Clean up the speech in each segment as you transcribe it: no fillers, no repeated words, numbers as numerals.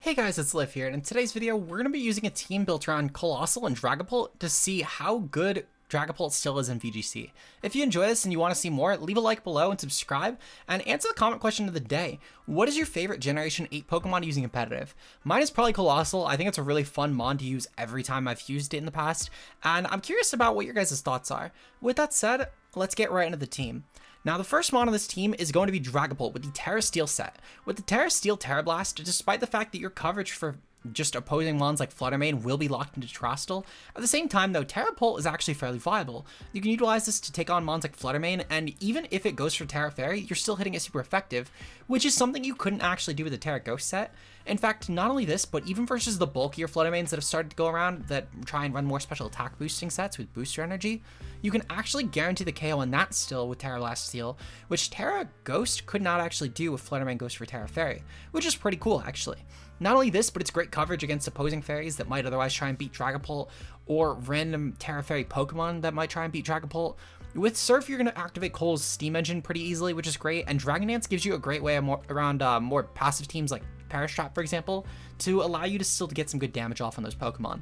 Hey guys, it's Liv here, and in today's video, we're going to be using a team built around Coalossal and Dragapult to see how good Dragapult still is in VGC. If you enjoy this and you want to see more, leave a like below and subscribe, and answer the comment question of the day. What is your favorite Generation 8 Pokemon to use in competitive? Mine is probably Coalossal. I think it's a really fun mon to use every time I've used it in the past, and I'm curious about what your guys' thoughts are. With that said, let's get right into the team. Now, the first mon on this team is going to be Dragapult with the Terra Steel set. With the Terra Steel Terra Blast, despite the fact that your coverage for just opposing mons like Flutter Mane will be locked into Terastal, at the same time though, Dragapult is actually fairly viable. You can utilize this to take on mons like Flutter Mane, and even if it goes for Terra Fairy, you're still hitting it super effective, which is something you couldn't actually do with the Terra Ghost set. In fact, not only this, but even versus the bulkier Flutter Manes that have started to go around that try and run more special attack boosting sets with booster energy, you can actually guarantee the KO on that still with Terra Blast Steel, which Terra Ghost could not actually do with Flutter Mane Ghost for Terra Fairy, which is pretty cool actually. Not only this, but it's great coverage against opposing fairies that might otherwise try and beat Dragapult, or random Terra Fairy Pokemon that might try and beat Dragapult. With Surf, you're going to activate Cole's Steam Engine pretty easily, which is great, and Dragon Dance gives you a great way around more passive teams like Perish Trap, for example, to allow you to still get some good damage off on those Pokemon.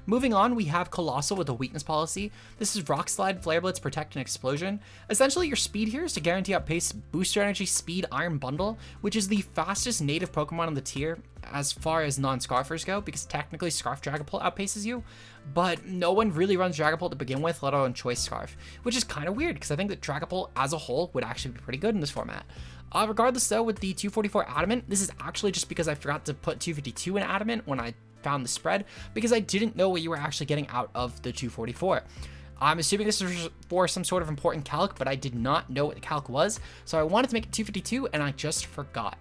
Moving on, we have Coalossal with a weakness policy. This is Rock Slide, Flare Blitz, Protect, and Explosion. Essentially, your speed here is to guarantee outpace Booster Energy Speed Iron Bundle, which is the fastest native Pokemon on the tier as far as non-Scarfers go, because technically Scarf Dragapult outpaces you, but no one really runs Dragapult to begin with, let alone Choice Scarf, which is kind of weird, because I think that Dragapult as a whole would actually be pretty good in this format. Regardless though, with the 244 Adamant, this is actually just because I forgot to put 252 in Adamant when I found the spread, because I didn't know what you were actually getting out of the 244. I'm assuming this is for some sort of important calc, but I did not know what the calc was, so I wanted to make it 252 and I just forgot.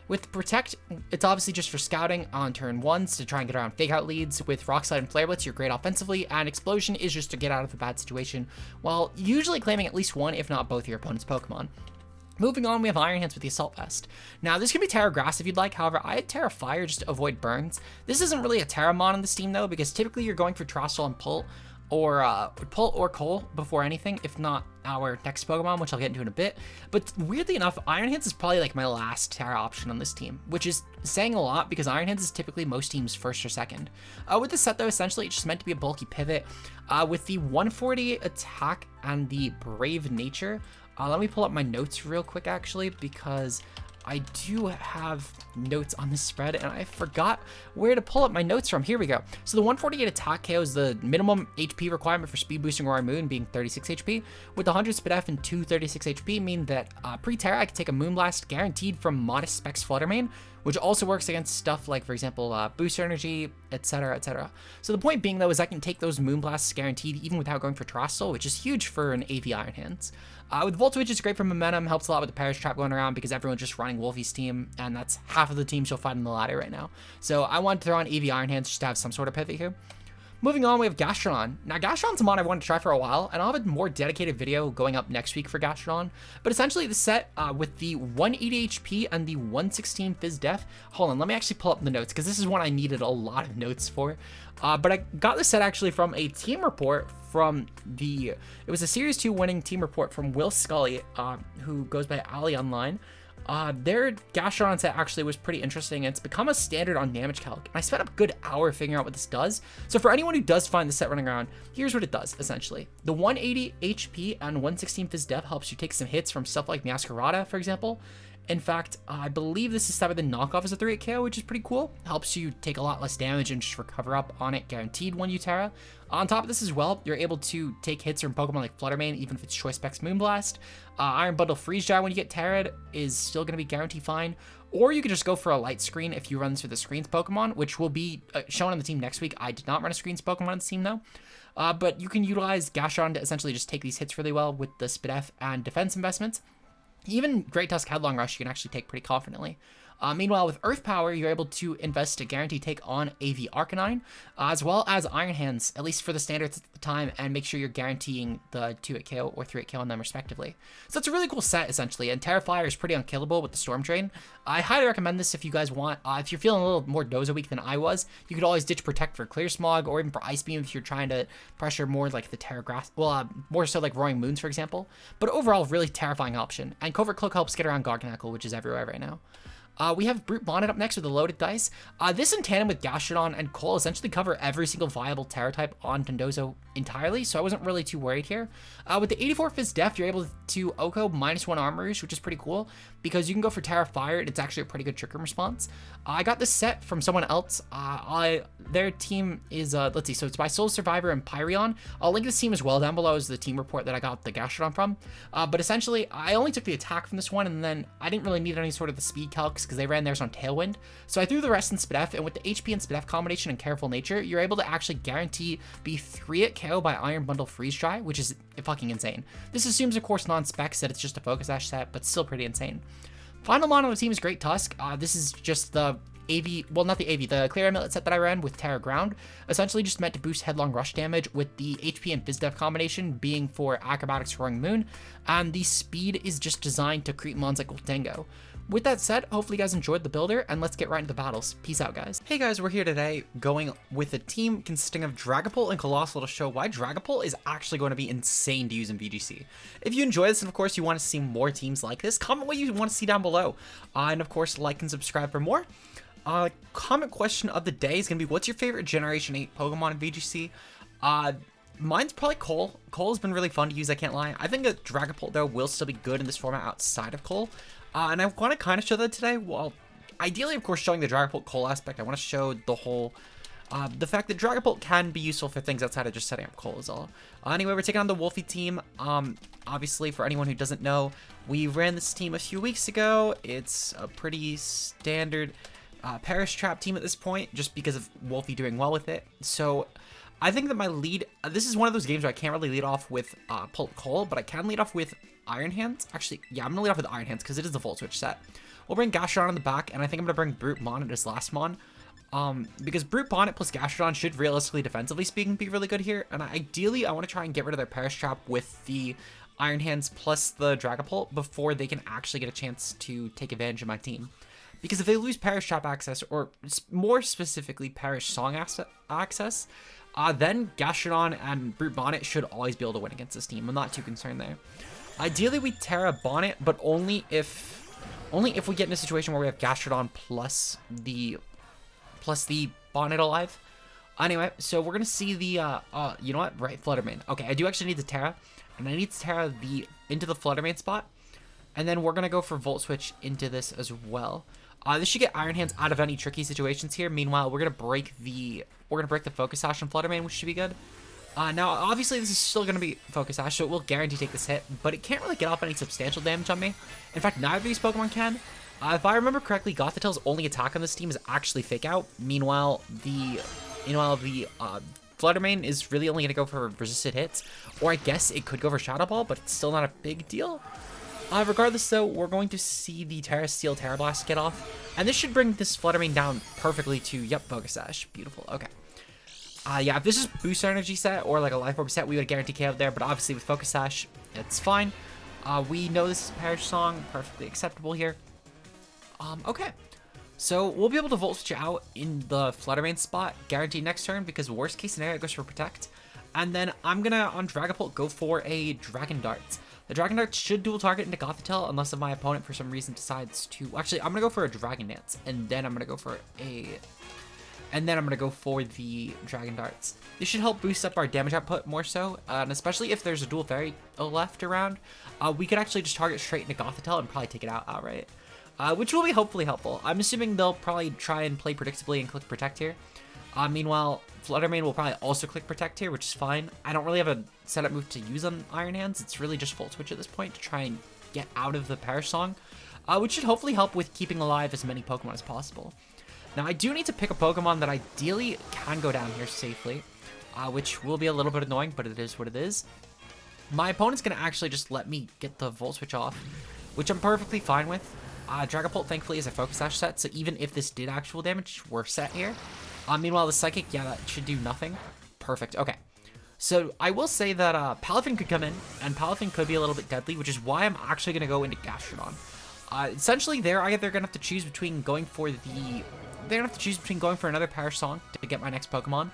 With Protect, it's obviously just for scouting on turn 1s to try and get around fake out leads. With Rock Slide and Flare Blitz, you're great offensively, and Explosion is just to get out of a bad situation, while usually claiming at least one, if not both, of your opponent's Pokemon. Moving on, we have Iron Hands with the Assault Vest. Now, this can be Terra Grass if you'd like, however, I had Terra Fire just to avoid burns. This isn't really a Terra mon in this team though, because typically you're going for Terastal and Pull, or Coal before anything, if not our next Pokemon, which I'll get into in a bit. But weirdly enough, Iron Hands is probably like my last Terra option on this team, which is saying a lot because Iron Hands is typically most teams' first or second. With this set though, essentially it's just meant to be a bulky pivot. With the 140 attack and the Brave Nature, let me pull up my notes real quick actually, because I do have notes on this spread and I forgot where to pull up my notes from. Here we go. So the 148 attack KO is the minimum HP requirement for speed boosting Roaring Moon, being 36 HP. With 100 Speed F and 236 HP, mean that pre-Terra I can take a Moonblast guaranteed from Modest Specs Flutter Mane, which also works against stuff like, for example, Booster Energy, etc, etc. So the point being though is I can take those Moonblasts guaranteed even without going for Terastal, which is huge for an AV Iron Hands. With Voltage, it's great for momentum, helps a lot with the Perish Trap going around because everyone's just running Wolfie's team, and that's half of the teams you'll find in the ladder right now. So I wanted to throw on AV Iron Hands just to have some sort of pivot here. Moving on, we have Gastrodon. Now, Gastrodon's a mon I wanted to try for a while, and I'll have a more dedicated video going up next week for Gastrodon. But essentially, the set with the 180 HP and the 116 Fizz Def. Hold on, let me actually pull up the notes, because this is one I needed a lot of notes for. But I got this set actually from a team report from it was a Series 2 winning team report from Will Scully, who goes by Ali Online. Their Gastrodon set actually was pretty interesting, and it's become a standard on damage calc, and I spent a good hour figuring out what this does. So for anyone who does find the set running around, here's what it does essentially. The 180 HP and 116 Fizz Def helps you take some hits from stuff like Masquerada, for example. In fact, I believe this is type of the knockoff as a 3-hit KO, which is pretty cool. Helps you take a lot less damage and just recover up on it guaranteed when you Terra. On top of this as well, you're able to take hits from Pokemon like Flutter Mane, even if it's Choice Specs Moonblast. Iron Bundle Freeze Dry when you get Terra'd is still going to be guaranteed fine. Or you could just go for a Light Screen if you run through the Screens Pokemon, which will be shown on the team next week. I did not run a Screens Pokemon on the team though. But you can utilize Gastrodon to essentially just take these hits really well with the Speed F and defense investments. Even Great Tusk Headlong Rush you can actually take pretty confidently. Meanwhile, with Earth Power, you're able to invest a guaranteed take on AV Arcanine, as well as Iron Hands, at least for the standards at the time, and make sure you're guaranteeing the 2-hit KO or 3-hit KO on them respectively. So it's a really cool set, essentially, and Terra Fire is pretty unkillable with the Storm Drain. I highly recommend this if you guys want. If you're feeling a little more Doza weak than I was, you could always ditch Protect for Clear Smog, or even for Ice Beam if you're trying to pressure more like the Terra Grass, more so like Roaring Moons, for example. But overall, really terrifying option, and Covert Cloak helps get around Garganacl, which is everywhere right now. We have Brute Bonnet up next with a loaded dice. This in tandem with Gastrodon and Cole essentially cover every single viable Terra type on Dondozo entirely, so I wasn't really too worried here. With the 84 Fizz Def, you're able to Oko -1 Armors, which is pretty cool, because you can go for Terra Fire, and it's actually a pretty good trick room response. I got this set from someone else. Their team is, let's see, so it's by Soul Survivor and Pyreon. I'll link this team as well down below as the team report that I got the Gastrodon from. But essentially, I only took the attack from this one, and then I didn't really need any sort of the speed calcs because they ran theirs on Tailwind. So I threw the rest in Spidef, and with the HP and Spidef combination and Careful Nature, you're able to actually guarantee be 3 at KO by Iron Bundle Freeze Dry, which is fucking insane. This assumes, of course, non-specs that it's just a Focus Sash set, but still pretty insane. Final mon on the team is Great Tusk. This is just the AV, well, not the AV, the Clear Amulet set that I ran with Terra Ground, essentially just meant to boost Headlong Rush damage, with the HP and Fizz Def combination being for Acrobatics Roaring Moon, and the speed is just designed to creep mons like Goldango. With that said, hopefully you guys enjoyed the builder, and let's get right into the battles. Peace out, guys. Hey guys, we're here today going with a team consisting of Dragapult and Coalossal to show why Dragapult is actually going to be insane to use in VGC. If you enjoy this, and of course you want to see more teams like this, comment what you want to see down below. And of course, like and subscribe for more. Comment question of the day is going to be, what's your favorite Generation 8 Pokemon in VGC? Mine's probably Cole. Cole's been really fun to use, I can't lie. I think that Dragapult, though, will still be good in this format outside of Cole. And I want to kind of show that today. Well, ideally, of course, showing the Dragapult Cole aspect, I want to show the whole, the fact that Dragapult can be useful for things outside of just setting up Cole is all. Anyway, we're taking on the Wolfie team. Obviously, for anyone who doesn't know, we ran this team a few weeks ago. It's a pretty standard Perish Trap team at this point, just because of Wolfie doing well with it. So I think that my lead, this is one of those games where I can't really lead off with Pult Cole, but I can lead off with Iron Hands. Actually, yeah, I'm gonna lead off with Iron Hands because it is the Volt Switch set. We'll bring Gastrodon in the back, and I think I'm gonna bring Brute Bonnet as last mon. Because Brute Bonnet plus Gastrodon should realistically, defensively speaking, be really good here. And ideally, I want to try and get rid of their Perish Trap with the Iron Hands plus the Dragapult before they can actually get a chance to take advantage of my team. Because if they lose Perish Trap access, or more specifically Perish Song access, then Gastrodon and Brute Bonnet should always be able to win against this team. I'm not too concerned there. Ideally, we Terra Bonnet, but only if we get in a situation where we have Gastrodon plus the Bonnet alive. Anyway, so we're gonna see the you know what? Right, Fluttermane. Okay, I do actually need the Terra, and I need to Terra into the Fluttermane spot, and then we're gonna go for Volt Switch into this as well. This should get Iron Hands out of any tricky situations here. Meanwhile, we're gonna break the Focus Sash on Fluttermane, which should be good. Now, obviously, this is still going to be Focus Sash, so it will guarantee take this hit, but it can't really get off any substantial damage on me. In fact, neither of these Pokemon can. If I remember correctly, Gothitel's only attack on this team is actually Fake Out. Meanwhile, the Fluttermane is really only going to go for resisted hits, or I guess it could go for Shadow Ball, but it's still not a big deal. Regardless, though, we're going to see the Terra Steel Terra Blast get off, and this should bring this Fluttermane down perfectly to, yep, Focus Sash. Beautiful. Okay. Yeah, if this is Boost Energy set or like a Life Orb set, we would guarantee KO there, but obviously with Focus Sash, it's fine. We know this is Perish Song, perfectly acceptable here. Okay. So we'll be able to Volt Switch out in the Fluttermane spot, guaranteed next turn, because worst case scenario, it goes for Protect. And then I'm gonna, on Dragapult, go for a Dragon Dart. The Dragon Dart should dual target into Gothitelle, unless if my opponent for some reason decides to, actually, I'm gonna go for a Dragon Dance, and then I'm gonna go for the Dragon Darts. This should help boost up our damage output more so, and especially if there's a dual fairy left around, we could actually just target straight into Gothitelle and probably take it out outright, which will be hopefully helpful. I'm assuming they'll probably try and play predictably and click Protect here. Meanwhile, Fluttermane will probably also click Protect here, which is fine. I don't really have a setup move to use on Iron Hands. It's really just Volt Switch at this point to try and get out of the Perish Song, which should hopefully help with keeping alive as many Pokemon as possible. Now, I do need to pick a Pokemon that ideally can go down here safely, which will be a little bit annoying, but it is what it is. My opponent's going to actually just let me get the Volt Switch off, which I'm perfectly fine with. Dragapult, thankfully, is a Focus Sash set, so even if this did actual damage, we're set here. Meanwhile, the Psychic, yeah, that should do nothing. Perfect. Okay. So I will say that Palafin could come in, and Palafin could be a little bit deadly, which is why I'm actually going to go into Gastrodon. Essentially, they're either going to have to choose between going for another Perish Song to get my next Pokemon,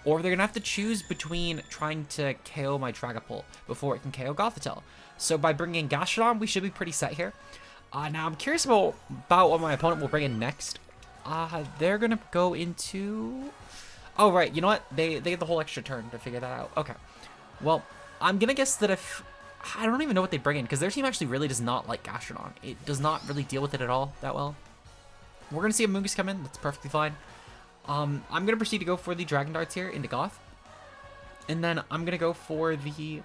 or they're going to have to choose between trying to KO my Dragapult before it can KO Gothitelle. So by bringing Gastrodon, we should be pretty set here. Now I'm curious about what my opponent will bring in next. They're gonna go into... Oh, right, you know what? They get the whole extra turn to figure that out. Okay. Well, I'm gonna guess that if... I don't even know what they bring in, because their team actually really does not like Gastrodon. It does not really deal with it at all that well. We're gonna see a Amoonguss come in. That's perfectly fine. I'm gonna proceed to go for the Dragon Darts here into Goth. And then I'm gonna go for the...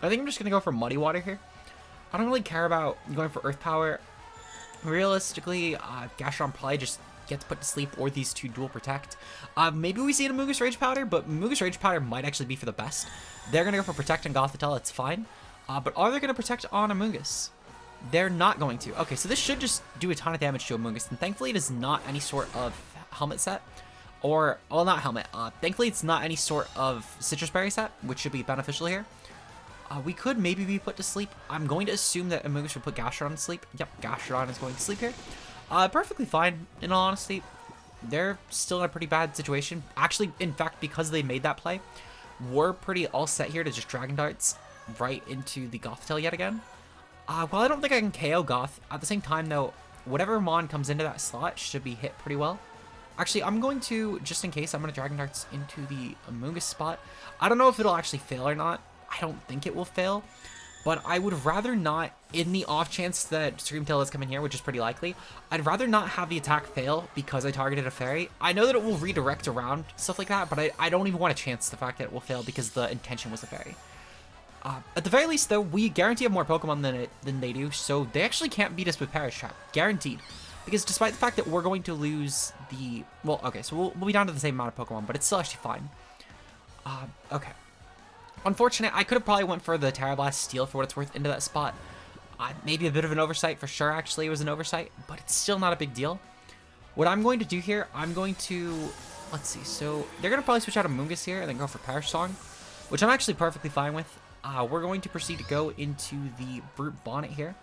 I think I'm just gonna go for Muddy Water here. I don't really care about going for Earth Power. Realistically, Gastrodon probably just gets put to sleep, or these two dual protect. Maybe we see an Amoonguss Rage Powder, but Amoonguss Rage Powder might actually be for the best. They're going to go for Protect on Gothitelle, it's fine. But are they going to Protect on Amoonguss? They're not going to. Okay, so this should just do a ton of damage to Amoonguss, and thankfully it is not any sort of helmet set. Or, well, not helmet. Thankfully it's not any sort of Citrus Berry set, which should be beneficial here. We could maybe be put to sleep. I'm going to assume that Amoonguss would put Gastrodon to sleep. Yep, Gastrodon is going to sleep here. Perfectly fine, in all honesty. They're still in a pretty bad situation. Actually, in fact, because they made that play, we're pretty all set here to just Dragon Darts right into the Gothitelle yet again. Well, I don't think I can KO Goth. At the same time, though, whatever Mon comes into that slot should be hit pretty well. Actually, I'm going to, just in case, I'm going to Dragon Darts into the Amoonguss spot. I don't know if it'll actually fail or not. I don't think it will fail. But I would rather not, in the off chance that Screamtail is coming here, which is pretty likely, I'd rather not have the attack fail because I targeted a fairy. I know that it will redirect around, stuff like that, but I don't even want to chance the fact that it will fail because the intention was a fairy. At the very least, though, we guarantee have more Pokemon than they do, so they actually can't beat us with Perish Trap. Guaranteed. Because despite the fact that we're going to lose the... Well, okay, so we'll be down to the same amount of Pokemon, but it's still actually fine. Okay. Unfortunate, I could have probably went for the Terra Blast Steel for what it's worth into that spot. Maybe a bit of an oversight for sure, actually, it was an oversight, but it's still not a big deal. What I'm going to do here, I'm going to... Let's see, so they're going to probably switch out Amoonguss here and then go for Perish Song, which I'm actually perfectly fine with. We're going to proceed to go into the Brute Bonnet here,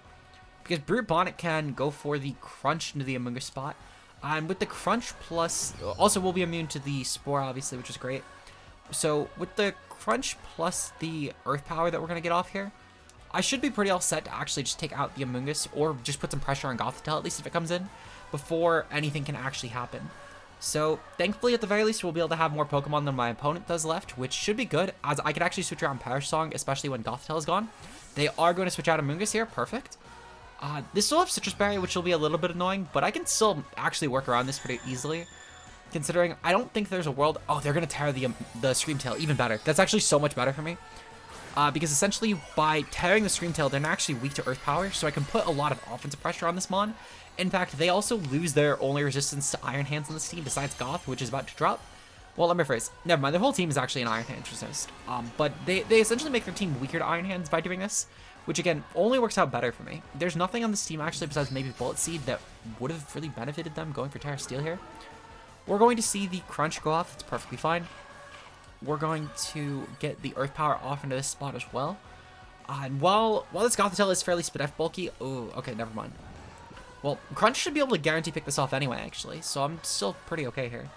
because Brute Bonnet can go for the Crunch into the Amoonguss spot. And with the Crunch plus... Also, we'll be immune to the Spore, obviously, which is great. So, with the Crunch plus the Earth Power that we're going to get off here, I should be pretty all set to actually just take out the Amoonguss, or just put some pressure on Gothitelle, at least if it comes in, before anything can actually happen. So, thankfully, at the very least, we'll be able to have more Pokemon than my opponent does left, which should be good, as I could actually switch around Perish Song, especially when Gothitelle is gone. They are going to switch out Amoonguss here, perfect. This will have Citrus Berry, which will be a little bit annoying, but I can still actually work around this pretty easily. Considering I don't think there's a world... Oh, they're going to tear the Screamtail. Even better. That's actually so much better for me. Because essentially, by tearing the Screamtail, they're not actually weak to Earth Power, so I can put a lot of offensive pressure on this Mon. In fact, they also lose their only resistance to Iron Hands on this team, besides Goth, which is about to drop. Well, let me rephrase. Never mind, their whole team is actually an Iron Hands resist. But they essentially make their team weaker to Iron Hands by doing this, which, again, only works out better for me. There's nothing on this team, actually, besides maybe Bullet Seed that would have really benefited them going for Terra Steel here. We're going to see the Crunch go off. It's perfectly fine. We're going to get the Earth Power off into this spot as well. And while this Gothitelle is fairly Spadef bulky... Oh, okay, never mind. Well, Crunch should be able to guarantee pick this off anyway, actually. So I'm still pretty okay here.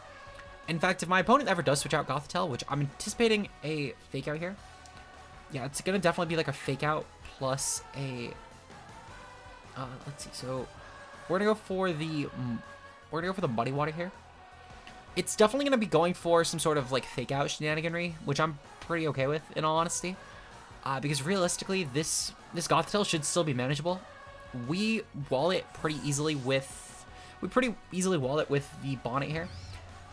In fact, if my opponent ever does switch out Gothitelle, which I'm anticipating a Fake Out here. Yeah, it's going to definitely be like a Fake Out plus a... let's see. So we're going to go for the... We're going to go for the Muddy Water here. It's definitely going to be going for some sort of, like, fake-out shenaniganry, which I'm pretty okay with, in all honesty. Because realistically, this Gothitelle should still be manageable. We wall it pretty easily with... We pretty easily wall it with the Bonnet here.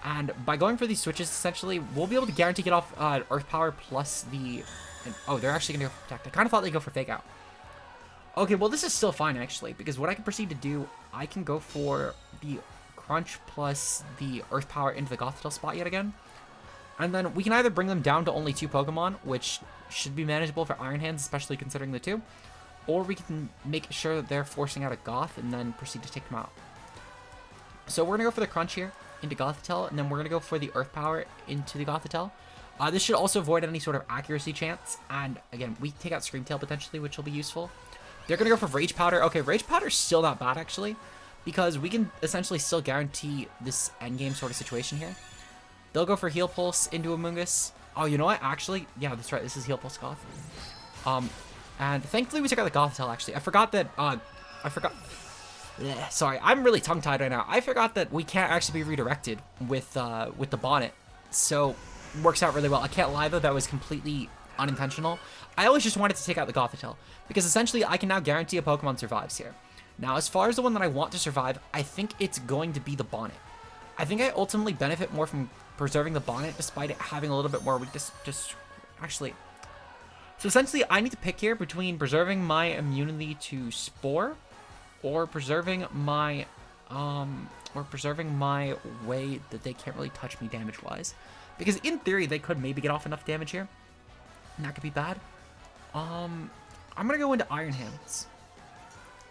And by going for these switches, essentially, we'll be able to guarantee get off Earth Power plus the... Oh, they're actually going to go for Protect. I kind of thought they'd go for Fake-Out. Okay, well, this is still fine, actually, because what I can proceed to do, I can go for the... Crunch plus the Earth Power into the Gothitelle spot yet again. And then we can either bring them down to only 2 Pokemon, which should be manageable for Iron Hands, especially considering the 2. Or we can make sure that they're forcing out a Goth and then proceed to take them out. So we're going to go for the Crunch here into Gothitelle, and then we're going to go for the Earth Power into the Gothitelle. This should also avoid any sort of accuracy chance. And again, we take out Screamtail potentially, which will be useful. They're going to go for Rage Powder. Okay, Rage Powder is still not bad, actually, because we can essentially still guarantee this endgame sort of situation here. They'll go for Heal Pulse into Amoonguss. Oh, you know what? Actually, yeah, that's right. This is Heal Pulse Goth. And thankfully we took out the Gothitelle, actually. I forgot that I forgot. Blech, sorry, I'm really tongue-tied right now. I forgot that we can't actually be redirected with the bonnet. So, works out really well. I can't lie though, that was completely unintentional. I always just wanted to take out the Gothitelle, because essentially I can now guarantee a Pokemon survives here. Now, as far as the one that I want to survive, I think it's going to be the bonnet. I think I ultimately benefit more from preserving the bonnet, despite it having a little bit more weakness. Actually, so essentially I need to pick here between preserving my immunity to Spore, or preserving my way that they can't really touch me damage-wise. Because in theory, they could maybe get off enough damage here, and that could be bad. I'm gonna go into Iron Hands.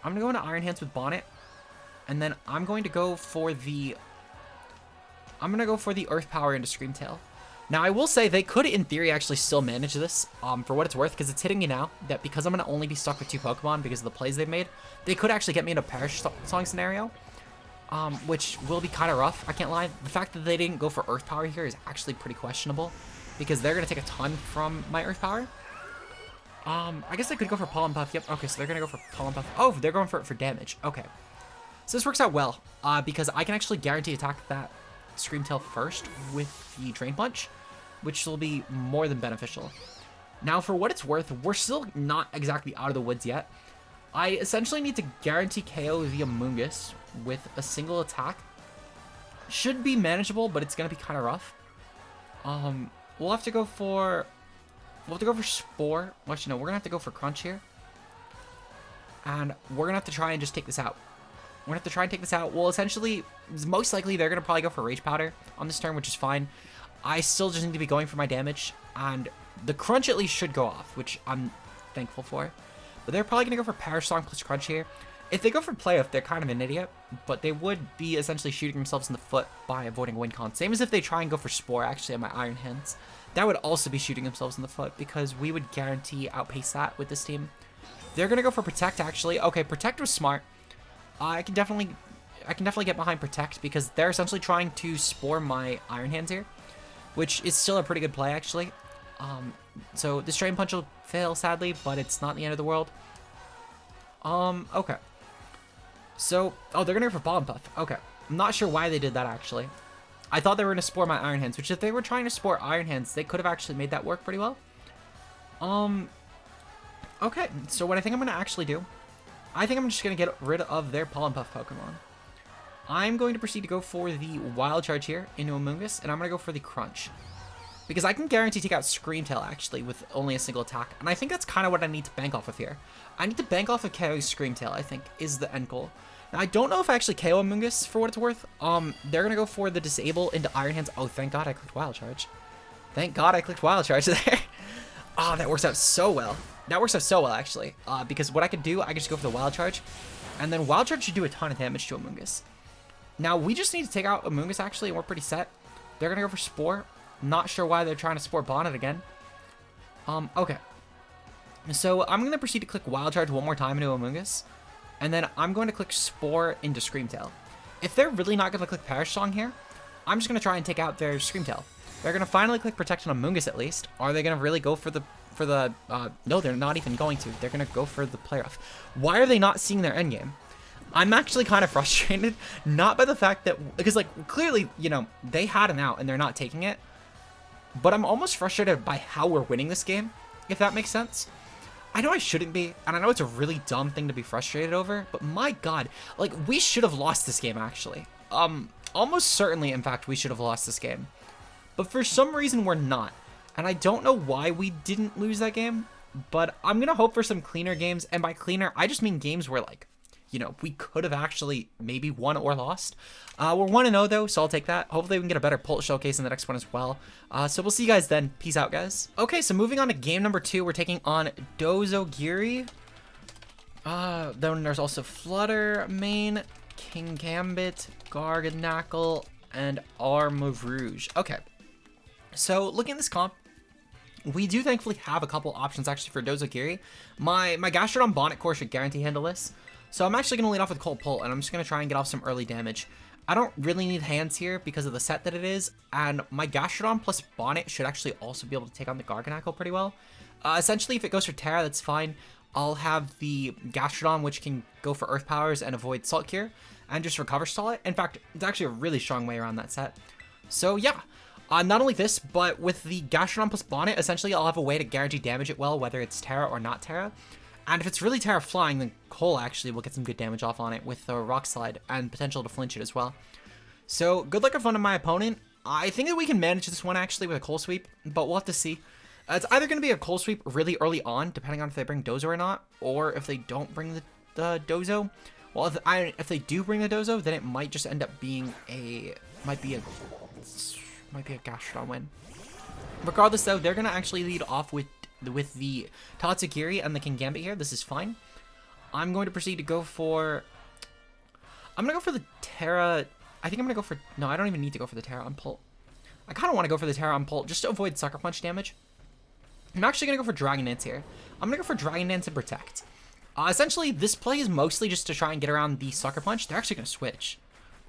I'm gonna go into Iron Hands with Bonnet, and then I'm going to go for the Earth Power into Screamtail. Now, I will say they could, in theory, actually still manage this, for what it's worth, because it's hitting me now that because I'm going to only be stuck with 2 Pokemon because of the plays they've made, they could actually get me into a Perish Song scenario, which will be kind of rough, I can't lie. The fact that they didn't go for Earth Power here is actually pretty questionable, because they're going to take a ton from my Earth Power. I guess they could go for Pollen Puff. Yep, okay, so they're going to go for Pollen Puff. Oh, they're going for it for damage. Okay. So this works out well, because I can actually guarantee attack that Screamtail first with the Drain Punch, which will be more than beneficial. Now, for what it's worth, we're still not exactly out of the woods yet. I essentially need to guarantee KO the Amoonguss with a single attack. Should be manageable, but it's going to be kind of rough. We'll have to go for Spore. Well, actually, no, we're going to have to go for Crunch here. And we're going to have to try and just take this out. We're going to have to try and take this out. Well, essentially, most likely, they're going to probably go for Rage Powder on this turn, which is fine. I still just need to be going for my damage, and the Crunch at least should go off, which I'm thankful for. But they're probably going to go for Perish Song plus Crunch here. If they go for Playoff, they're kind of an idiot, but they would be essentially shooting themselves in the foot by avoiding Wind Con. Same as if they try and go for Spore, actually, on my Iron Hands. That would also be shooting themselves in the foot, because we would guarantee outpace that with this team. They're going to go for Protect, actually. Okay, Protect was smart. I can definitely get behind Protect, because they're essentially trying to Spore my Iron Hands here, which is still a pretty good play, actually. So this Drain Punch will fail, sadly, but it's not the end of the world. Okay. So, oh, they're going to go for Pollen Puff. Okay. I'm not sure why they did that, actually. I thought they were going to Spore my Iron Hands, which if they were trying to Spore Iron Hands, they could have actually made that work pretty well. Okay, so what I think I'm going to actually do, I think I'm just going to get rid of their Pollen Puff Pokemon. I'm going to proceed to go for the Wild Charge here into Amoonguss, and I'm going to go for the Crunch. Because I can guarantee take out Screamtail, actually, with only a single attack. And I think that's kind of what I need to bank off of here. I need to bank off of KO Screamtail, I think, is the end goal. Now, I don't know if I actually KO Amoonguss, for what it's worth. They're going to go for the Disable into Iron Hands. Oh, thank God I clicked Wild Charge. Thank God I clicked Wild Charge there. Oh, that works out so well. That works out so well, actually. Because what I could do, I could just go for the Wild Charge. And then Wild Charge should do a ton of damage to Amoonguss. Now, we just need to take out Amoonguss, actually, and we're pretty set. They're going to go for Spore. Not sure why they're trying to Spore Bonnet again. Okay. So, I'm going to proceed to click Wild Charge one more time into Amoonguss. And then I'm going to click Spore into Screamtail. If they're really not going to click Perish Song here, I'm just going to try and take out their Screamtail. They're going to finally click Protect on Amoonguss at least. Are they going to really go for the... no, they're not even going to. They're going to go for the Play Rough. Why are they not seeing their endgame? I'm actually kind of frustrated. Not by the fact that... Because, like, clearly, you know, they had an out and they're not taking it. But I'm almost frustrated by how we're winning this game, if that makes sense. I know I shouldn't be, and I know it's a really dumb thing to be frustrated over, but my God, like, we should have lost this game, actually. Almost certainly, in fact, we should have lost this game. But for some reason, we're not. And I don't know why we didn't lose that game, but I'm going to hope for some cleaner games. And by cleaner, I just mean games where, like, you know, we could have actually maybe won or lost. We're 1-0 though, so I'll take that. Hopefully we can get a better Pult Showcase in the next one as well. So we'll see you guys then. Peace out, guys. Okay, so moving on to game number 2, we're taking on Dozogiri. Then there's also Flutter, Mane, King Gambit, Garganacl, and Arm of Rouge. Okay, so looking at this comp, we do thankfully have a couple options actually for Dozogiri. My Gastrodon Bonnet Core should guarantee handle this. So I'm actually going to lead off with Cold Pult, and I'm just going to try and get off some early damage. I don't really need hands here because of the set that it is, and my Gastrodon plus Bonnet should actually also be able to take on the Garganacl pretty well. Essentially, if it goes for Terra, that's fine. I'll have the Gastrodon, which can go for Earth Powers and avoid Salt Cure, and just Recover Stall it. In fact, it's actually a really strong way around that set. So yeah, not only this, but with the Gastrodon plus Bonnet, essentially I'll have a way to guarantee damage it well, whether it's Terra or not Terra. And if it's really Terra Flying, then Cole actually will get some good damage off on it with the Rock Slide and potential to flinch it as well. So good luck in front of my opponent. I think that we can manage this one actually with a Coal Sweep, but we'll have to see. It's either going to be a Coal Sweep really early on, depending on if they bring Dozo or not, or if they don't bring the Dozo. Well, if they do bring the Dozo, then it might just end up being might be a Gastrodon win. Regardless, though, they're going to actually lead off with the Tatsugiri and the Kingambit here. This is fine. I'm going to proceed to go for... I'm going to go for the Terra... I think I'm going to go for... No, I don't even need to go for the Terra Unpult. I kind of want to go for the Terra Unpult just to avoid Sucker Punch damage. I'm actually going to go for Dragon Dance here. I'm going to go for Dragon Dance and Protect. Essentially, this play is mostly just to try and get around the Sucker Punch. They're actually going to switch.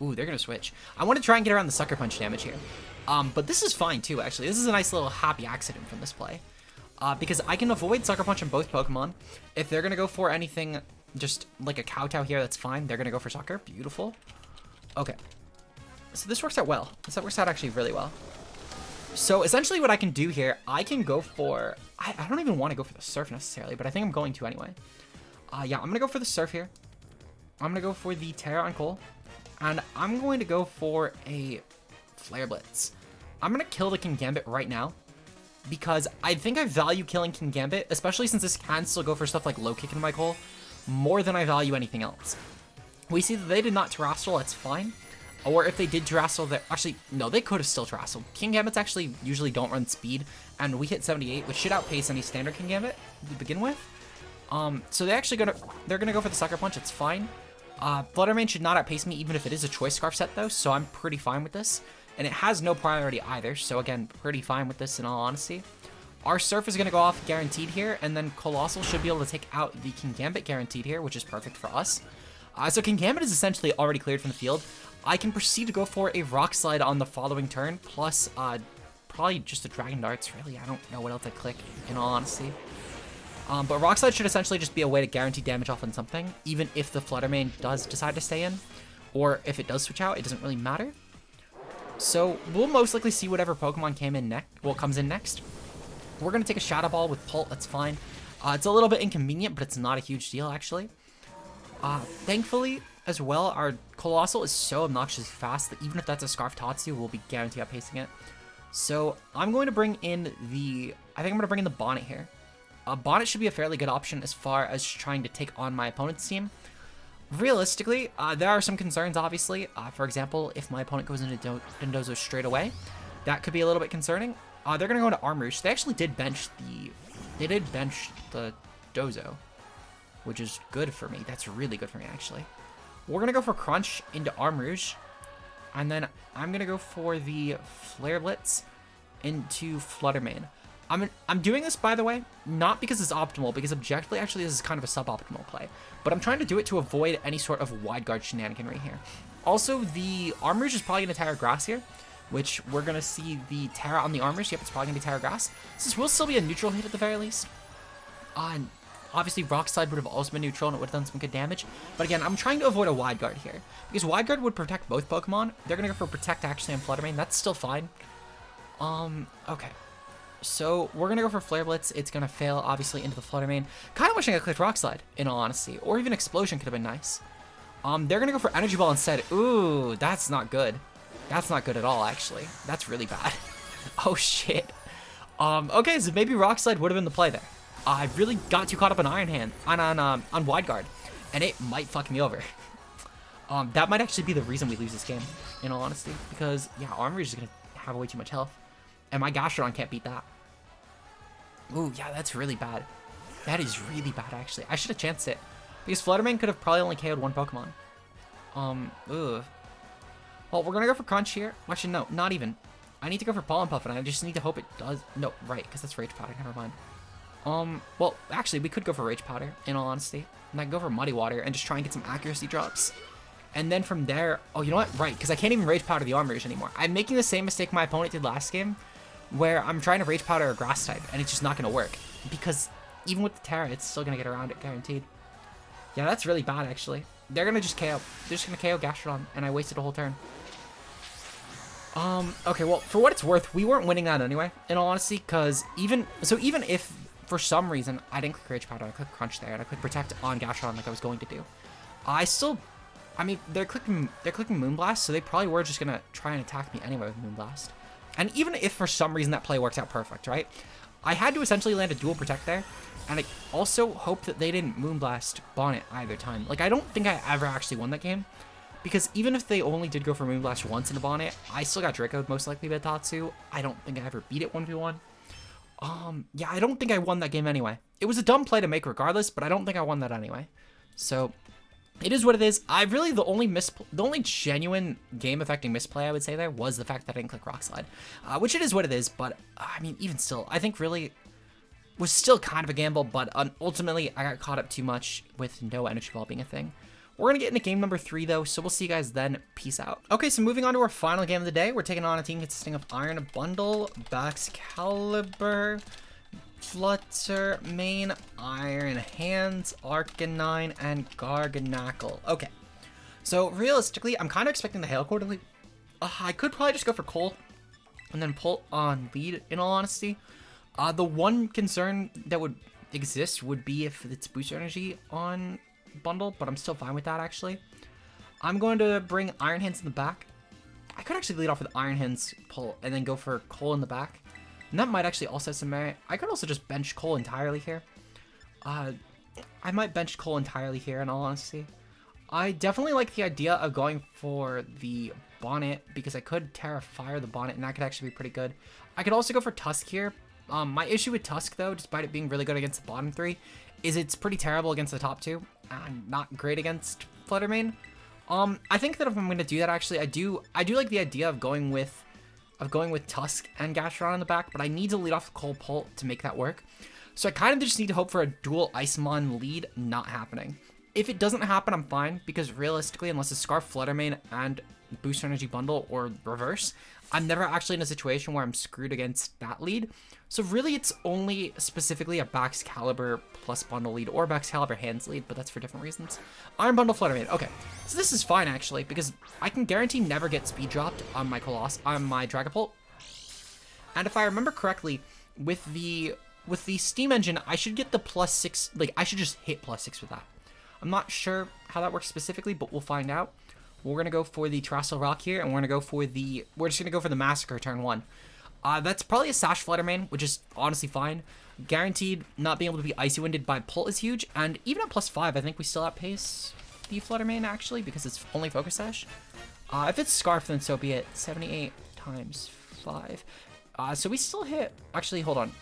Ooh, they're going to switch. I want to try and get around the Sucker Punch damage here. But this is fine too, actually. This is a nice little happy accident from this play. Because I can avoid Sucker Punch on both Pokemon. If they're going to go for anything just like a Kowtow here, that's fine. They're going to go for Sucker. Beautiful. Okay. So this works out well. This works out actually really well. So essentially what I can do here, I can go for... I don't even want to go for the Surf necessarily, but I think I'm going to anyway. Yeah, I'm going to go for the Surf here. I'm going to go for the Terra on Cole. And I'm going to go for a Flare Blitz. I'm going to kill the Kingambit right now, because I think I value killing Kingambit, especially since this can still go for stuff like Low Kick in my Cole, more than I value anything else. We see that they did not Terrestrial, that's fine. Or if they did Terrestrial, actually, no, they could have still Terrestrial. Kingambits actually usually don't run speed, and we hit 78, which should outpace any standard Kingambit to begin with. So they're gonna go for the Sucker Punch, it's fine. Fluttermane should not outpace me, even if it is a Choice Scarf set though, so I'm pretty fine with this. And it has no priority either, so again, pretty fine with this in all honesty. Our Surf is gonna go off guaranteed here, and then Coalossal should be able to take out the Kingambit guaranteed here, which is perfect for us. So Kingambit is essentially already cleared from the field. I can proceed to go for a Rock Slide on the following turn, plus probably just a Dragon Darts, really. I don't know what else I'd click, in all honesty. But Rock Slide should essentially just be a way to guarantee damage off on something, even if the Fluttermane does decide to stay in, or if it does switch out, it doesn't really matter. So we'll most likely see whatever Pokemon comes in next. We're going to take a Shadow Ball with Pult, that's fine. It's a little bit inconvenient, but it's not a huge deal, actually. Thankfully, as well, our Coalossal is so obnoxiously fast that even if that's a Scarf Tatsu, we'll be guaranteed outpacing it. So I'm going to bring in the Bonnet here. Bonnet should be a fairly good option as far as trying to take on my opponent's team. Realistically, there are some concerns, obviously. For example, if my opponent goes into Dozo straight away, that could be a little bit concerning. They're going to go into Armrouge. They actually did bench the Dozo, which is good for me. That's really good for me, actually. We're going to go for Crunch into Armrouge, and then I'm going to go for the Flare Blitz into Fluttermane. I'm doing this, by the way, not because it's optimal, because objectively, actually, this is kind of a suboptimal play. But I'm trying to do it to avoid any sort of Wide Guard shenaniganry here. Also, the Armrouge is probably going to Terra Grass here, which we're going to see the Terra on the Armrouge. Yep, it's probably going to be Terra Grass. This will still be a neutral hit at the very least. And obviously, Rock Slide would have also been neutral, and it would have done some good damage. But again, I'm trying to avoid a Wide Guard here, because Wide Guard would protect both Pokemon. They're going to go for Protect, actually, on Fluttermane. That's still fine. Okay. So we're going to go for Flare Blitz. It's going to fail, obviously, into the Fluttermane. Kind of wishing I clicked Rock Slide, in all honesty. Or even Explosion could have been nice. They're going to go for Energy Ball instead. Ooh, that's not good. That's not good at all, actually. That's really bad. Oh, shit. Okay, so maybe Rock Slide would have been the play there. I really got too caught up on Iron Hand, on Wide Guard, and it might fuck me over. That might actually be the reason we lose this game, in all honesty. Because, yeah, Armoury is going to have way too much health. And my Gastrodon can't beat that. Ooh, yeah, that's really bad. That is really bad, actually. I should have chanced it. Because Fluttermane could have probably only KO'd one Pokemon. Ugh. Well, we're going to go for Crunch here. Actually, no, not even. I need to go for Pollen Puff, and I just need to hope it does. No, right, because that's Rage Powder. Never mind. Well, actually, we could go for Rage Powder, in all honesty. And I can go for Muddy Water and just try and get some accuracy drops. And then from there... Oh, you know what? Right, because I can't even Rage Powder the Armouge anymore. I'm making the same mistake my opponent did last game, where I'm trying to Rage Powder a Grass type, and it's just not going to work. Because even with the Terra, it's still gonna get around it, guaranteed. Yeah, that's really bad, actually. They're gonna just KO. They're just gonna KO Gastrodon, and I wasted a whole turn. Okay, well, for what it's worth, we weren't winning that anyway, in all honesty, because even if, for some reason, I didn't click Rage Powder, I clicked Crunch there, and I clicked Protect on Gastrodon like I was going to do, I mean, they're clicking Moonblast, so they probably were just gonna try and attack me anyway with Moonblast. And even if for some reason that play works out perfect, right? I had to essentially land a dual Protect there, and I also hope that they didn't Moonblast Bonnet either time. Like, I don't think I ever actually won that game, because even if they only did go for Moonblast once in a Bonnet, I still got Draco'd most likely by Tatsu. I don't think I ever beat it 1v1. Yeah, I don't think I won that game anyway. It was a dumb play to make regardless, but I don't think I won that anyway. So, it is what it is. The only genuine game-affecting misplay I would say there was the fact that I didn't click Rock Slide, which it is what it is, but, I mean, even still, I think really was still kind of a gamble, but ultimately, I got caught up too much with no Energy Ball being a thing. We're going to get into game number 3, though, so we'll see you guys then. Peace out. Okay, so moving on to our final game of the day, we're taking on a team consisting of Iron Bundle, Baxcalibur, Flutter, Main, Iron Hands, Arcanine, and Garganacl. Okay, so realistically, I'm kind of expecting the Hail Core to lead. I could probably just go for Coal and then pull on lead, in all honesty. The one concern that would exist would be if it's Booster Energy on Bundle, but I'm still fine with that, actually. I'm going to bring Iron Hands in the back. I could actually lead off with Iron Hands pull and then go for Coal in the back. And that might actually also have some merit. I could also just bench Coal entirely here. I might bench Coal entirely here, in all honesty. I definitely like the idea of going for the Bonnet, because I could Terra Fire the Bonnet, and that could actually be pretty good. I could also go for Tusk here. My issue with Tusk, though, despite it being really good against the bottom 3, is it's pretty terrible against the top 2, and not great against Fluttermane. I think that if I'm going to do that, actually, I do like the idea of going with Tusk and Gastrodon in the back, but I need to lead off the Coal Pull to make that work. So I kind of just need to hope for a dual Icemon lead not happening. If it doesn't happen, I'm fine, because realistically, unless it's Scarf, Fluttermane, and Booster Energy Bundle, or reverse, I'm never actually in a situation where I'm screwed against that lead. So really, it's only specifically a Baxcalibur plus Bundle lead, or Baxcalibur Hands lead, but that's for different reasons. Iron Bundle, Fluttermane. Okay, so this is fine, actually, because I can guarantee never get speed dropped on my Dragapult. And if I remember correctly, with the Steam Engine, I should get the +6, like, I should just hit +6 with that. I'm not sure how that works specifically, but we'll find out. We're going to go for the Terrestrial Rock here, and we're just going to go for the Massacre turn 1. That's probably a Sash Fluttermane, which is honestly fine. Guaranteed not being able to be Icy Winded by Pull is huge, and even at +5, I think we still outpace the Fluttermane, actually, because it's only Focus Sash. If it's Scarf, then so be it. 78 times 5. So we still hit, actually, hold on.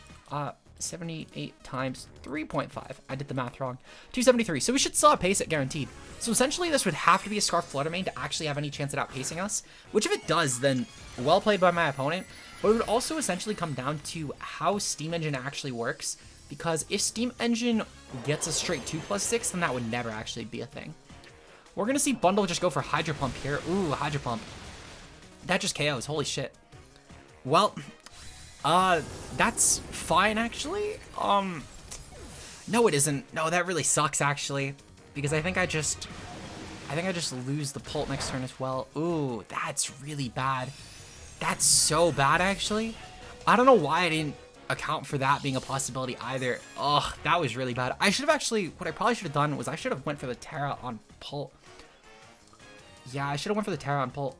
78 times 3.5. I did the math wrong. 273. So we should still outpace it, guaranteed. So essentially, this would have to be a Scarf Fluttermane to actually have any chance at outpacing us. Which, if it does, then well played by my opponent. But it would also essentially come down to how Steam Engine actually works. Because if Steam Engine gets a straight 2+6, then that would never actually be a thing. We're going to see Bundle just go for Hydro Pump here. Ooh, Hydro Pump. That just KOs. Holy shit. Well, that's fine, actually. No, it isn't. No, that really sucks, actually, because I think I just lose the Pult next turn as well. Ooh, that's really bad. That's so bad, actually. I don't know why I didn't account for that being a possibility either. Ugh, that was really bad. I should have actually, what I probably should have done was I should have went for the Terra on Pult. Yeah, I should have went for the Terra on Pult.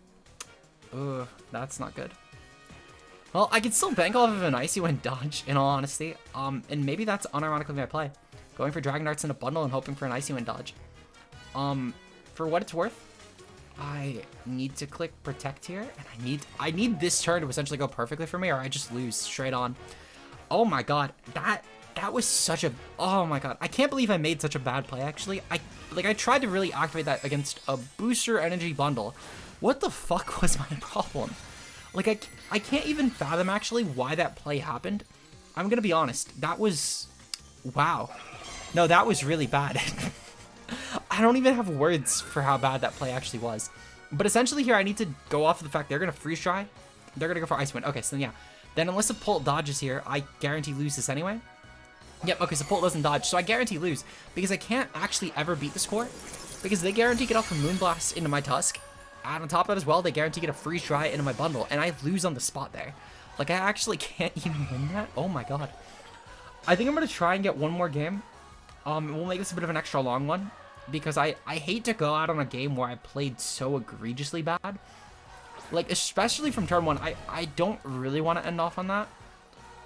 Ugh, that's not good. Well, I can still bank off of an Icy Wind dodge, in all honesty. And maybe that's unironically my play. Going for Dragon Darts in a bundle and hoping for an Icy Wind dodge. For what it's worth, I need to click Protect here, and I need this turn to essentially go perfectly for me, or I just lose straight on. Oh my god, that was such a, oh my god, I can't believe I made such a bad play, actually. I tried to really activate that against a Booster Energy Bundle. What the fuck was my problem? Like, I can't even fathom, actually, why that play happened. I'm gonna be honest. That was... Wow. No, that was really bad. I don't even have words for how bad that play actually was. But essentially here, I need to go off of the fact they're gonna Freeze Dry. They're gonna go for Ice Wind. Okay, so yeah. Then unless a Pult dodges here, I guarantee lose this anyway. Yep, okay, so Pult doesn't dodge, so I guarantee lose, because I can't actually ever beat the score, because they guarantee get off a Moonblast into my Tusk, and on top of that as well, they guarantee get a Freeze Dry into my bundle, and I lose on the spot there. Like, I actually can't even win that? Oh my god. I think I'm going to try and get one more game. We'll make this a bit of an extra long one, because I hate to go out on a game where I played so egregiously bad. Like, especially from turn 1, I don't really want to end off on that.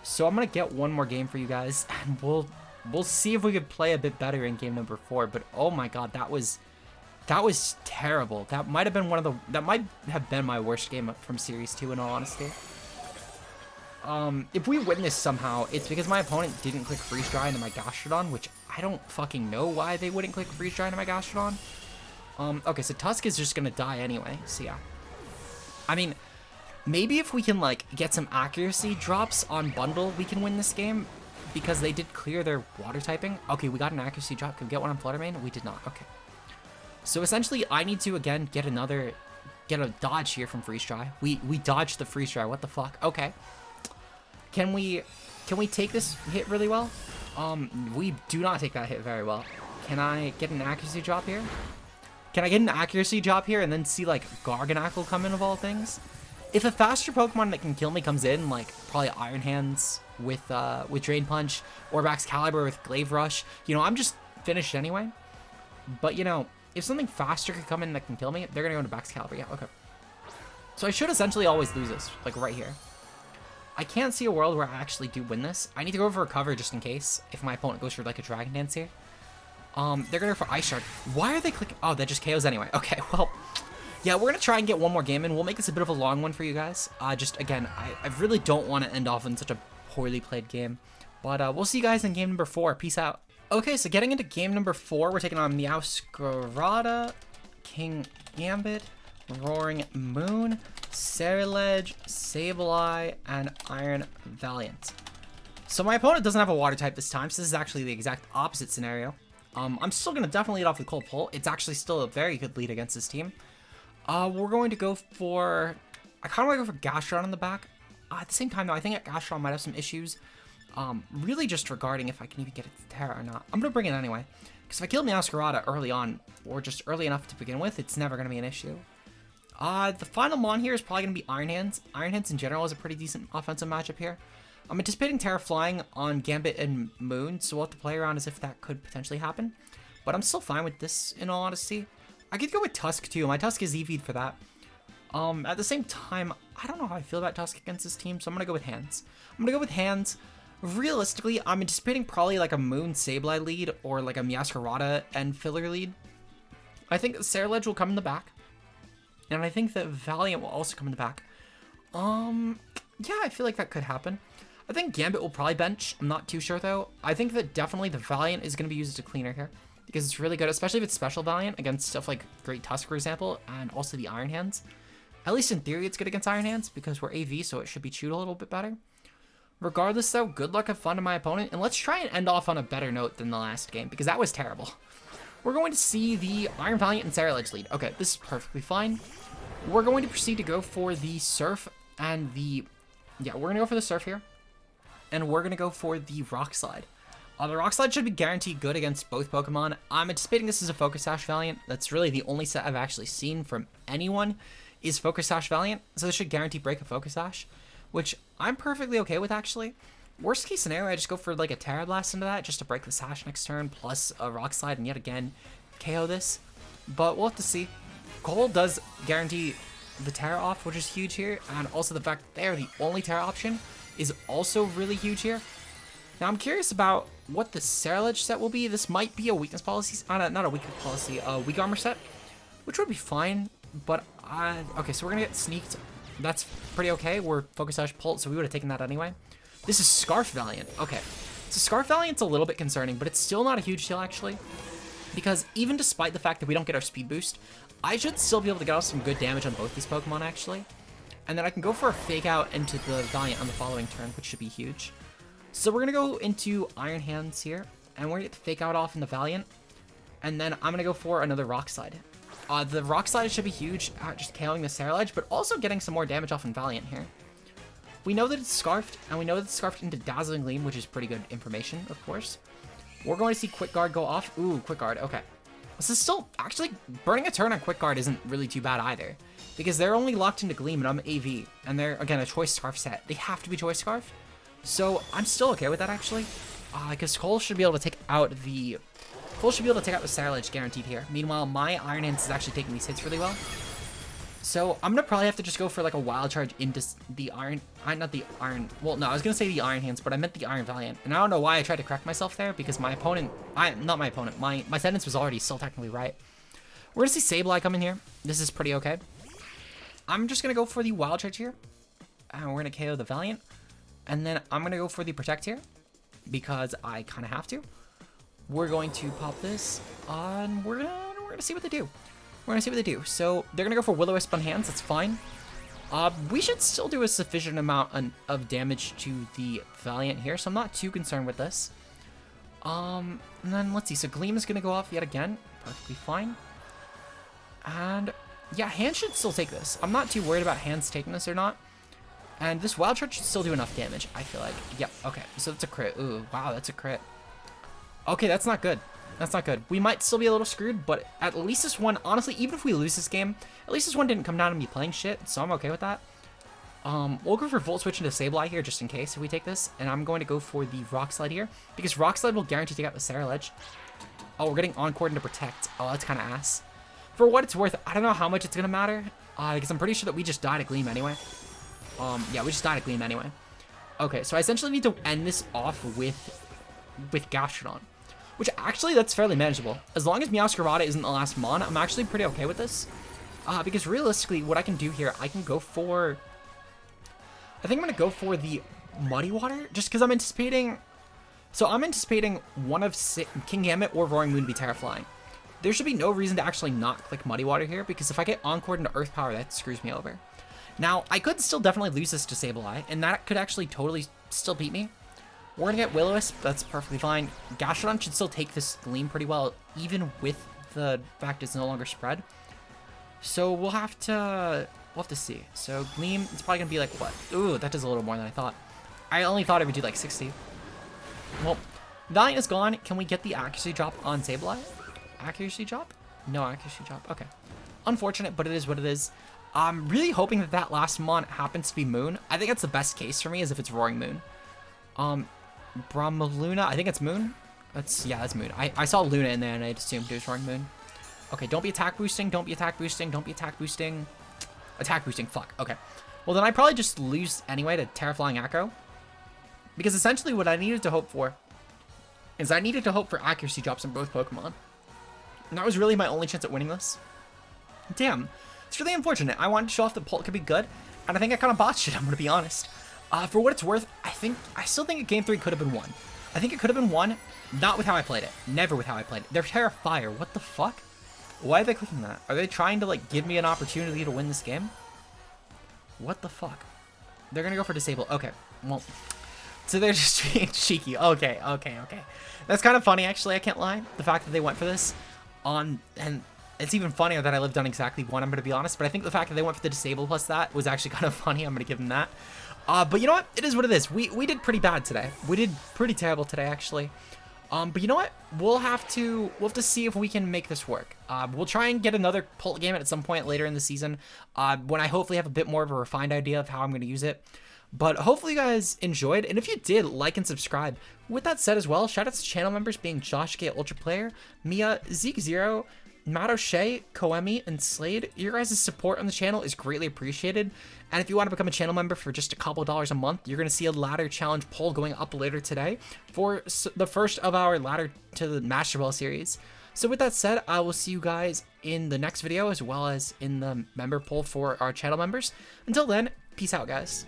So I'm going to get one more game for you guys, and we'll see if we could play a bit better in game number 4. But oh my god, that was terrible. That might have been my worst game from Series 2 in all honesty. If we win this somehow, it's because my opponent didn't click Freeze Dry into my Gastrodon, which I don't fucking know why they wouldn't click Freeze Dry into my Gastrodon. Okay, so Tusk is just gonna die anyway, so yeah. I mean, maybe if we can, like, get some accuracy drops on Bundle, we can win this game, because they did clear their water typing. Okay, we got an accuracy drop. Can we get one on Flutter Mane? We did not. Okay. So essentially, I need to, again, get a dodge here from Freeze Dry. We dodged the Freeze Dry. What the fuck? Okay. Can we take this hit really well? We do not take that hit very well. Can I get an accuracy drop here? Can I get an accuracy drop here and then see, like, Garganacl come in of all things? If a faster Pokemon that can kill me comes in, like, probably Iron Hands with Drain Punch, or Excalibur with Glaive Rush, you know, I'm just finished anyway. But, you know, if something faster could come in that can kill me, they're gonna go into Excalibur. Yeah, okay. So I should essentially always lose this, like, right here. I can't see a world where I actually do win this. I need to go for a cover just in case, if my opponent goes for, like, a Dragon Dance here. They're going to go for Ice Shard. Why are they clicking? Oh, that just KOs anyway. Okay, well, yeah, we're going to try and get one more game in. We'll make this a bit of a long one for you guys. Just, again, I really don't want to end off in such a poorly played game. But we'll see you guys in game number 4. Peace out. Okay, so getting into game number 4, we're taking on Meowscarada, King Gambit, Roaring Moon, Ceruledge, Sableye, and Iron Valiant. So my opponent doesn't have a water type this time, so this is actually the exact opposite scenario. I'm still going to definitely lead off with Coalossal. It's actually still a very good lead against this team. We're going to go for... I kind of want to go for Gastrodon on the back. At the same time, though, I think that Gastrodon might have some issues. Really just regarding if I can even get it to Terra or not. I'm going to bring it anyway. Because if I kill Meowscarada early on, or just early enough to begin with, it's never going to be an issue. The final mon here is probably going to be Iron Hands. Iron Hands in general is a pretty decent offensive matchup here. I'm anticipating Terra Flying on Gambit and Moon, so we'll have to play around as if that could potentially happen. But I'm still fine with this, in all honesty. I could go with Tusk, too. My Tusk is EV'd for that. At the same time, I don't know how I feel about Tusk against this team, so I'm going to go with Hands. I'm going to go with Hands. Realistically, I'm anticipating probably like a Moon Sableye lead or like a Meowscarada and filler lead. I think Ceruledge will come in the back. And I think that Valiant will also come in the back. Yeah, I feel like that could happen. I think Gambit will probably bench. I'm not too sure, though. I think that definitely the Valiant is going to be used as a cleaner here. Because it's really good, especially if it's Special Valiant against stuff like Great Tusk, for example, and also the Iron Hands. At least in theory, it's good against Iron Hands because we're AV, so it should be chewed a little bit better. Regardless, though, good luck, have fun to my opponent. And let's try and end off on a better note than the last game, because that was terrible. We're going to see the Iron Valiant and Ceruledge lead. Okay, this is perfectly fine. We're going to proceed to go for the Surf and the... Yeah, we're going to go for the Surf here. And we're going to go for the Rock Slide. The Rock Slide should be guaranteed good against both Pokemon. I'm anticipating this is a Focus Sash Valiant. That's really the only set I've actually seen from anyone is Focus Sash Valiant. So this should guarantee break a Focus Sash, which I'm perfectly okay with, actually. Worst case scenario, I just go for like a Terra Blast into that just to break the Sash next turn, plus a Rock Slide, and yet again, KO this. But we'll have to see. Cole does guarantee the Terra off, which is huge here, and also the fact that they are the only Terra option is also really huge here. Now, I'm curious about what the Ceruledge set will be. This might be a weakness policy, not a weakness policy, a weak armor set, which would be fine, but okay, so we're gonna get sneaked. That's pretty okay. We're Focus Sash Pult, so we would have taken that anyway. This is Scarf Valiant. Okay, so Scarf Valiant's a little bit concerning, but it's still not a huge deal, actually, because even despite the fact that we don't get our speed boost, I should still be able to get off some good damage on both these Pokemon, actually. And then I can go for a Fake Out into the Valiant on the following turn, which should be huge. So we're going to go into Iron Hands here, and we're going to get the Fake Out off in the Valiant. And then I'm going to go for another Rock Slide. The Rock Slide should be huge, just KOing the Ceruledge, but also getting some more damage off in Valiant here. we know that it's Scarfed, and we know that it's Scarfed into Dazzling Gleam, which is pretty good information, of course. We're going to see Quick Guard go off. Ooh, Quick Guard, okay. This is still, actually, burning a turn on Quick Guard isn't really too bad either, because they're only locked into Gleam, and I'm AV, and they're, again, a Choice Scarf set. They have to be Choice Scarf, so I'm still okay with that, actually, because Cole should be able to take out the Sarilege guaranteed here. Meanwhile, my Iron Hands is actually taking these hits really well. So I'm going to probably have to just go for like a Wild Charge into the Iron... not the Iron... Well, no, I was going to say the Iron Hands, but I meant the Iron Valiant. And I don't know why I tried to correct myself there, because my opponent... not my opponent. My sentence was already still technically right. We're going to see Sableye come in here. This is pretty okay. I'm just going to go for the Wild Charge here. And we're going to KO the Valiant. And then I'm going to go for the Protect here, because I kind of have to. We're going to pop this on... We're gonna see what they do. We're going to see what they do. So they're going to go for Will-O-Wisp on hands. That's fine. We should still do a sufficient amount of damage to the Valiant here, so I'm not too concerned with this. And then let's see. So Gleam is going to go off yet again. Perfectly fine. And yeah, hands should still take this. I'm not too worried about hands taking this or not. And this Wild Charge should still do enough damage, I feel like. Yep, okay. So that's a crit. Ooh, wow, that's a crit. Okay, that's not good. That's not good. We might still be a little screwed, but at least this one, honestly, even if we lose this game, at least this one didn't come down to me playing shit, so I'm okay with that. We'll go for Volt Switch into Sableye here, just in case if we take this, and I'm going to go for the Rock Slide here, because Rock Slide will guarantee take out the Sarilege. Oh, we're getting Encored into Protect. Oh, that's kind of ass. For what it's worth, I don't know how much it's going to matter, because I'm pretty sure that we just died at Gleam anyway. Yeah, we just died at Gleam anyway. Okay, so I essentially need to end this off with Gastrodon. Which actually, that's fairly manageable. As long as Meowscarada isn't the last Mon, I'm actually pretty okay with this. Because realistically, what I can do here, I can go for... I think I'm going to go for the Muddy Water, just because I'm anticipating... So I'm anticipating one of Kingambit or Roaring Moon to be Terraflying. There should be no reason to actually not click Muddy Water here, because if I get Encored into Earth Power, that screws me over. Now, I could still definitely lose this to Sableye, and that could actually totally still beat me. We're going to get Will-O-Wisp. That's perfectly fine. Gastrodon should still take this Gleam pretty well, even with the fact it's no longer spread. So we'll have to see. So Gleam, it's probably going to be like, what? Ooh, that does a little more than I thought. I only thought it would do like 60. Well, Valiant is gone. Can we get the accuracy drop on Sableye? Accuracy drop? No accuracy drop. Okay. Unfortunate, but it is what it is. I'm really hoping that that last Mon happens to be Moon. I think that's the best case for me, is if it's Roaring Moon. Brahmaluna, I think it's Moon. Yeah, that's Moon. I saw Luna in there and I assumed it was Roaring Moon. Okay, don't be attack boosting, don't be attack boosting, don't be attack boosting. Attack boosting, fuck, okay. Well, then I probably just lose anyway to Terraflying Echo. Because essentially what I needed to hope for is I needed to hope for accuracy drops in both Pokemon. And that was really my only chance at winning this. Damn, it's really unfortunate. I wanted to show off that Pult could be good, and I think I kind of botched it, I'm going to be honest. For what it's worth, I still think Game 3 could have been won. I think it could have been won, not with how I played it. Never with how I played it. They're Terrafire. What the fuck? Why are they clicking that? Are they trying to, like, give me an opportunity to win this game? What the fuck? They're gonna go for Disable. Okay, well, so they're just being cheeky. Okay. That's kind of funny, actually, I can't lie. The fact that they went for this and it's even funnier that I lived on exactly one, I'm gonna be honest, but I think the fact that they went for the Disable plus that was actually kind of funny. I'm gonna give them that. But you know what? It is what it is. We did pretty bad today. We did pretty terrible today, actually. But you know what? We'll have to see if we can make this work. We'll try and get another Pult game at some point later in the season, when I hopefully have a bit more of a refined idea of how I'm going to use it. But hopefully you guys enjoyed, and if you did, like and subscribe. With that said as well, shout out to channel members being Josh K Ultra Player, Mia, Zeke Zero, Matt O'Shea, Koemi, and Slade. Your guys' support on the channel is greatly appreciated. And if you want to become a channel member for just a couple dollars a month, you're going to see a ladder challenge poll going up later today for the first of our ladder to the Master Ball series. So with that said, I will see you guys in the next video, as well as in the member poll for our channel members. Until then, peace out, guys.